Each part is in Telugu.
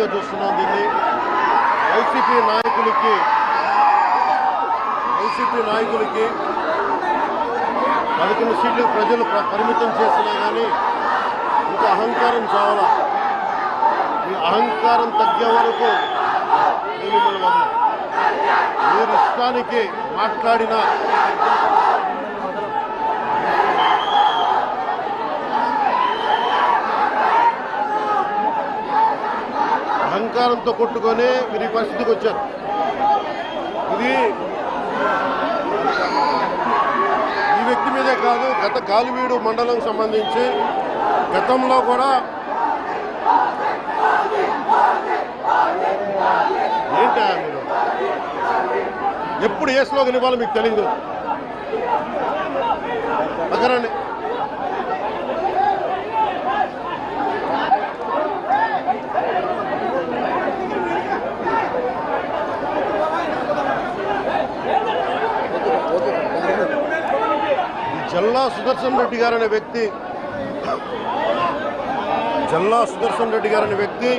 ఇబ్బందిగా చూస్తున్నాం దీన్ని. వైసీపీ నాయకులకి 11 సీట్లు ప్రజలు పరిమితం చేసినా కానీ ఇంకా అహంకారం చావాలా. మీ అహంకారం తగ్గే వరకు నేను మిమ్మల్ని వదలను. మీరు ఇష్టానికి మాట్లాడిన అహంకారంతో కొట్టుకొని మీరు ఈ పరిస్థితికి వచ్చారు. ఇది ఈ వ్యక్తి మీదే కాదు, గత గాలివీడు మండలం సంబంధించి గతంలో కూడా ఏంటా మీరు ఎప్పుడు ఏ స్లోగన్ ఇవ్వాలో మీకు తెలియదు. అక్కడండి జల్లా సుదర్శన్ రెడ్డి గారు అనే వ్యక్తి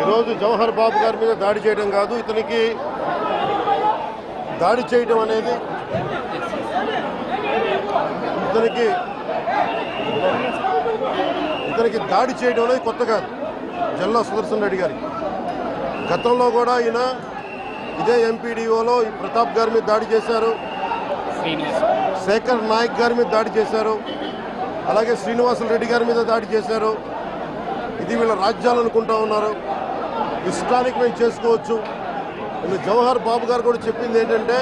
ఈరోజు జవహర్ బాబు గారి మీద దాడి చేయడం కాదు, ఇతనికి దాడి చేయడం అనేది దాడి చేయడం అనేది కొత్త కాదు జల్లా సుదర్శన్ రెడ్డి గారికి. గతంలో కూడా ఈయన ఇదే ఎంపీడీఓలో ప్రతాప్ గారి మీద దాడి చేశారు, శేఖర్ నాయక్ గారి మీద దాడి చేశారు, అలాగే శ్రీనివాసులు రెడ్డి గారి మీద దాడి చేశారు. ఇది వీళ్ళ రాజ్యాలు అనుకుంటా ఉన్నారు. ఇష్టానికి మేము చేసుకోవచ్చు. నేను జవహర్ బాబు గారు కూడా చెప్పింది ఏంటంటే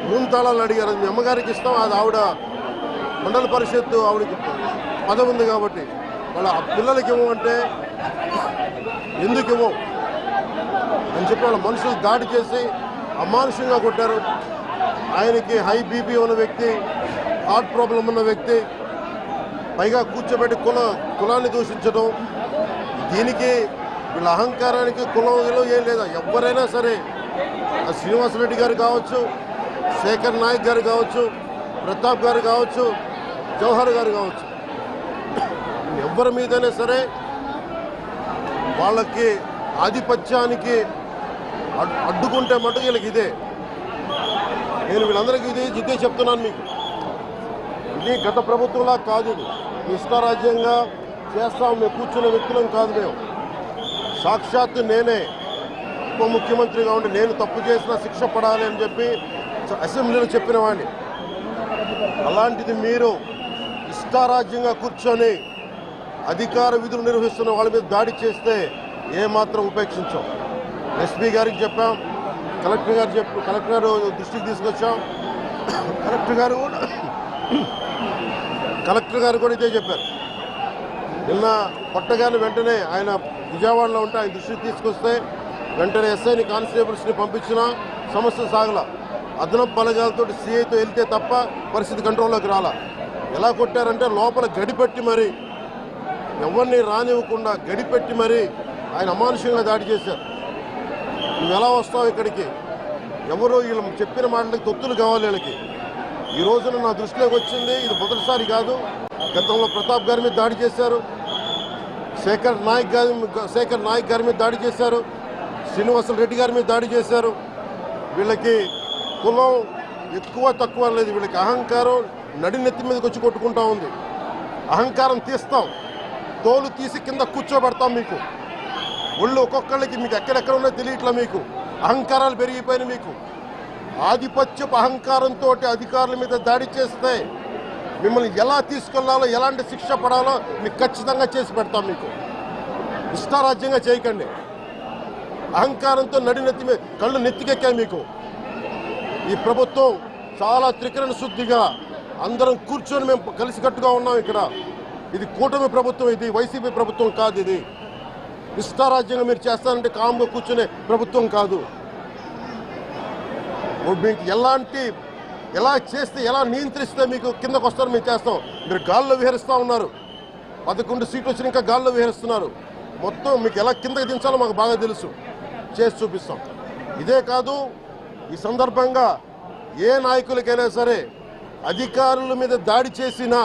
3 తాళాలు అడిగారు. అది మీ అమ్మగారికి ఇస్తాం, అది ఆవిడ మండల పరిషత్తు ఆవిడకి పదవి ఉంది కాబట్టి వాళ్ళ పిల్లలకి ఇవ్వమంటే ఎందుకు ఇవ్వం అని చెప్పి వాళ్ళ మనుషులు దాడి చేసి అమానుషంగా కొట్టారు. ఆయనకి హై బీపీ ఉన్న వ్యక్తి, హార్ట్ ప్రాబ్లం ఉన్న వ్యక్తి, పైగా కూర్చోబెట్టి కులాన్ని దూషించడం. దీనికి వీళ్ళ అహంకారానికి కులం ఏం లేదా. ఎవరైనా సరే శ్రీనివాసరెడ్డి గారు కావచ్చు, శేఖర్ నాయక్ గారు కావచ్చు, ప్రతాప్ గారు కావచ్చు, జవహర్ గారు కావచ్చు, ఎవరి మీదైనా సరే వాళ్ళకి ఆధిపత్యానికి అడ్డుకుంటే మటుకు వీళ్ళకి ఇదే. నేను వీళ్ళందరికీ ఇదే చెప్తున్నాను మీకు. ఇది గత ప్రభుత్వంలా కాదు. ఇది ఇష్టారాజ్యంగా చేస్తాం మేము కూర్చున్న వ్యక్తులం కాదు. మేము సాక్షాత్తు నేనే ఉప ముఖ్యమంత్రిగా ఉండి నేను తప్పు చేసినా శిక్ష పడాలి అని చెప్పి అసెంబ్లీలో చెప్పిన వాడిని. అలాంటిది మీరు ఇష్టారాజ్యంగా కూర్చొని అధికార విధులు నిర్వహిస్తున్న వాళ్ళ మీద దాడి చేస్తే ఏమాత్రం ఉపేక్షించాం. ఎస్పీ గారికి చెప్పాం, కలెక్టర్ దృష్టికి తీసుకొచ్చాం. కలెక్టర్ గారు కూడా ఇదే చెప్పారు. నిన్న కొట్టగానే వెంటనే ఆయన విజయవాడలో ఉంటే ఆయన దృష్టికి తీసుకొస్తే వెంటనే ఎస్ఐని కానిస్టేబుల్స్ని పంపించిన సమస్య సాగల. అదనపు బలగాలతో సిఐతో వెళ్తే తప్ప పరిస్థితి కంట్రోల్లోకి రాలా. ఎలా కొట్టారంటే లోపల గడిపెట్టి మరి ఎవరిని రానివ్వకుండా గడిపెట్టి మరి ఆయన అమానుషంగా దాడి చేశారు. నువ్వు ఎలా వస్తావు ఇక్కడికి? ఎవరు వీళ్ళు చెప్పిన మాటలకి తొత్తులు కావాలి వీళ్ళకి. ఈ రోజున నా దృష్టిలోకి వచ్చింది, ఇది మొదటిసారి కాదు. గతంలో ప్రతాప్ గారి మీద దాడి చేశారు, శేఖర్ నాయక్ గారి మీద దాడి చేశారు, శ్రీనివాసులు రెడ్డి గారి మీద దాడి చేశారు. వీళ్ళకి కులం ఎక్కువ తక్కువ లేదు. వీళ్ళకి అహంకారం నడినెత్తి మీదకి వచ్చి కొట్టుకుంటా ఉంది. అహంకారం తీస్తాం, తోలు తీసి కింద కూర్చోబెడతాం. మీకు ఒళ్ళు ఒక్కొక్కళ్ళకి మీకు ఎక్కడెక్కడ ఉన్నో తెలియట్లా. మీకు అహంకారాలు పెరిగిపోయినాయి. మీకు ఆధిపత్యపు అహంకారంతో అధికారుల మీద దాడి చేస్తే మిమ్మల్ని ఎలా తీసుకెళ్లాలో, ఎలాంటి శిక్ష పడాలో మీకు ఖచ్చితంగా చేసి పెడతాం. మీకు ఇష్టారాజ్యంగా చేయకండి. అహంకారంతో నడినెత్తి మీద కళ్ళు నెత్తికెక్కాయి మీకు. ఈ ప్రభుత్వం చాలా త్రికరణ శుద్ధిగా అందరం కూర్చొని మేము కలిసికట్టుగా ఉన్నాం ఇక్కడ. ఇది కూటమి ప్రభుత్వం, ఇది వైసీపీ ప్రభుత్వం కాదు. ఇది ఇష్టారాజ్యంగా మీరు చేస్తారంటే కామ్గా కూర్చునే ప్రభుత్వం కాదు. మీకు ఎలా చేస్తే, ఎలా నియంత్రిస్తే మీకు కిందకు వస్తారో మేము చేస్తాం. మీరు గాల్లో విహరిస్తూ ఉన్నారు. 11 సీట్లు వచ్చిన ఇంకా గాల్లో విహరిస్తున్నారు. మొత్తం మీకు ఎలా కిందకి దించాలో మాకు బాగా తెలుసు, చేసి చూపిస్తాం. ఇదే కాదు, ఈ సందర్భంగా ఏ నాయకులకైనా సరే అధికారుల మీద దాడి చేసినా,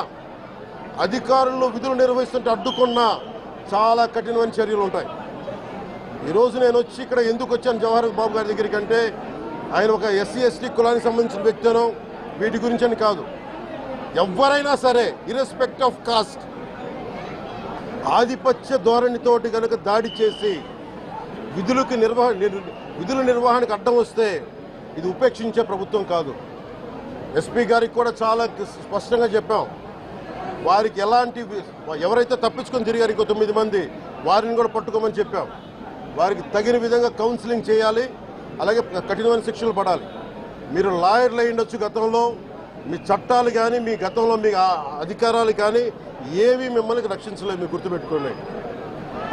అధికారులు విధులు నిర్వహిస్తుంటే అడ్డుకున్నా చాలా కఠినమైన చర్యలు ఉంటాయి. ఈరోజు నేను వచ్చి ఇక్కడ ఎందుకు వచ్చాను జవహర్ బాబు గారి దగ్గరికి అంటే ఆయన ఒక ఎస్సీ ఎస్టీ కులానికి సంబంధించిన వ్యక్తినో వీటి గురించి అని కాదు. ఎవరైనా సరే ఇర్రెస్పెక్ట్ ఆఫ్ కాస్ట్ ఆధిపత్య ధోరణితోటి కనుక దాడి చేసి విధుల నిర్వహణకు అడ్డం వస్తే ఇది ఉపేక్షించే ప్రభుత్వం కాదు. ఎస్పీ గారికి కూడా చాలా స్పష్టంగా చెప్పాం. వారికి ఎవరైతే తప్పించుకొని తిరిగారు ఇంకో 9 మంది వారిని కూడా పట్టుకోమని చెప్పాం. వారికి తగిన విధంగా కౌన్సిలింగ్ చేయాలి, అలాగే కఠినమైన శిక్షలు పడాలి. మీరు లాయర్లు అయి ఉండొచ్చు గతంలో, మీ చట్టాలు కానీ మీ గతంలో మీ అధికారాలు కానీ ఏవి మిమ్మల్ని రక్షించలేదు, మీరు గుర్తుపెట్టుకోండి.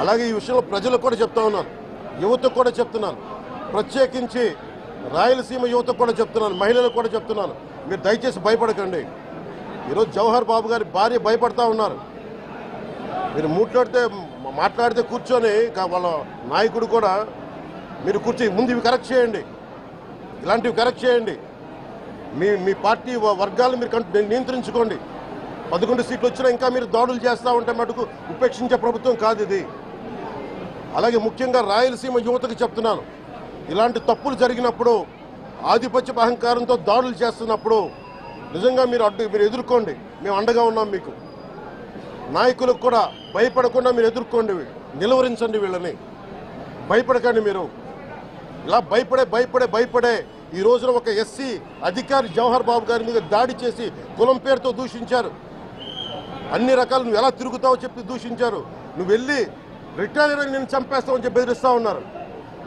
అలాగే ఈ విషయంలో ప్రజలకు కూడా చెప్తా ఉన్నాను, యువతకు కూడా చెప్తున్నాను, ప్రత్యేకించి రాయలసీమ యువతకు కూడా చెప్తున్నాను, మహిళలకు కూడా చెప్తున్నాను, మీరు దయచేసి భయపడకండి. ఈరోజు జవహర్ బాబు గారి భార్య భయపడతా ఉన్నారు. మీరు మాట్లాడితే కూర్చొని వాళ్ళ నాయకుడు కూడా మీరు కూర్చొని ముందు ఇవి కరెక్ట్ చేయండి, ఇలాంటివి కరెక్ట్ చేయండి, మీ పార్టీ వర్గాలను మీరు నియంత్రించుకోండి. 11 సీట్లు వచ్చినా ఇంకా మీరు దాడులు చేస్తూ ఉంటే మటుకు ఉపేక్షించే ప్రభుత్వం కాదు ఇది. అలాగే ముఖ్యంగా రాయలసీమ యువతకు చెప్తున్నాను, ఇలాంటి తప్పులు జరిగినప్పుడు ఆధిపత్య అహంకారంతో దాడులు చేస్తున్నప్పుడు నిజంగా మీరు ఎదుర్కోండి, మేము అండగా ఉన్నాం మీకు. నాయకులకు కూడా భయపడకుండా మీరు ఎదుర్కోండి, నిలువరించండి, వీళ్ళని భయపడకండి. మీరు ఇలా భయపడే ఈ రోజున ఒక ఎస్సీ అధికారి జవహర్ బాబు గారి మీద దాడి చేసి కులం పేరుతో దూషించారు. అన్ని రకాలు నువ్వు ఎలా తిరుగుతావో చెప్పి దూషించారు. నువ్వు వెళ్ళి రిటైర్ అని నేను చంపేస్తావని చెప్పి బెదిరిస్తూ ఉన్నారు.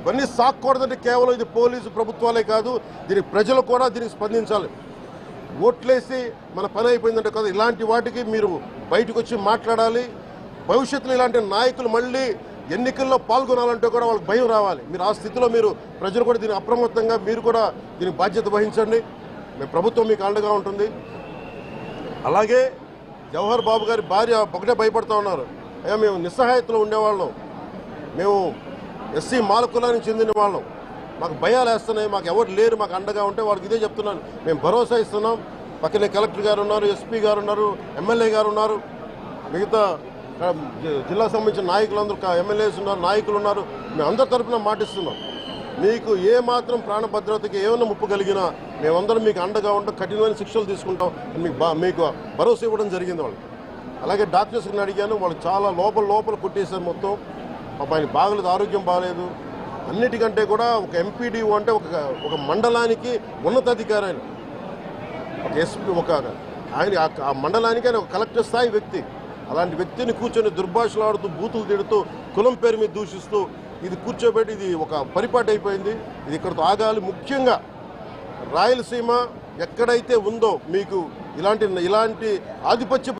ఇవన్నీ సాక్కూడదంటే కేవలం ఇది పోలీసు ప్రభుత్వాలే కాదు, దీనికి ప్రజలు కూడా దీనికి స్పందించాలి. ఓట్లేసి మన పని అయిపోయిందంటే కదా, ఇలాంటి వాటికి మీరు బయటకు వచ్చి మాట్లాడాలి. భవిష్యత్తులో ఇలాంటి నాయకులు మళ్ళీ ఎన్నికల్లో పాల్గొనాలంటే కూడా వాళ్ళకి భయం రావాలి. మీరు ఆ స్థితిలో ప్రజలు కూడా దీనికి అప్రమత్తంగా మీరు కూడా దీనికి బాధ్యత వహించండి. ప్రభుత్వం మీకు అండగా ఉంటుంది. అలాగే జవహర్ బాబు గారి భార్య ఒకటే భయపడుతూ ఉన్నారు, అయ్యా మేము నిస్సహాయతలో ఉండేవాళ్ళం, మేము ఎస్సీ మాల కులానికి చెందిన వాళ్ళం, మాకు భయాలు వేస్తున్నాయి, మాకు ఎవరు లేరు మాకు అండగా ఉంటే వాళ్ళకి ఇదే చెప్తున్నాను, మేము భరోసా ఇస్తున్నాం. పక్కనే కలెక్టర్ గారు ఉన్నారు, ఎస్పీ గారు ఉన్నారు, ఎమ్మెల్యే గారు ఉన్నారు, మిగతా జిల్లాకు సంబంధించిన నాయకులందరూ ఎమ్మెల్యేస్ ఉన్నారు, నాయకులు ఉన్నారు. మేము అందరి తరఫున మాటిస్తున్నాం, మీకు ఏ మాత్రం ప్రాణ భద్రతకి ఏమైనా ముప్పు కలిగినా మేమందరం మీకు అండగా ఉంటాం, కఠినమైన శిక్షలు తీసుకుంటాం అని మీకు భరోసా ఇవ్వడం జరిగింది వాళ్ళు. అలాగే డాక్టర్స్ని అడిగాను, వాళ్ళు చాలా లోపల కొట్టేశారు మొత్తం. ఆయన బాగలేదు, ఆరోగ్యం బాగలేదు. అన్నిటికంటే కూడా ఒక ఎంపీడీఓ అంటే ఒక మండలానికి ఉన్నతాధికారి, ఆయన ఒక ఎస్పీ, ఆయన ఆ మండలానికి ఆయన ఒక కలెక్టర్ స్థాయి వ్యక్తి. అలాంటి వ్యక్తిని కూర్చొని దుర్భాషలాడుతూ బూతులు తిడుతూ కులం పేరు మీద దూషిస్తూ ఇది కూర్చోబెట్టి ఇది ఒక పరిపాటి అయిపోయింది. ఇది ఇక్కడితో ఆగాలి. ముఖ్యంగా రాయలసీమ ఎక్కడైతే ఉందో మీకు ఇలాంటి ఆధిపత్య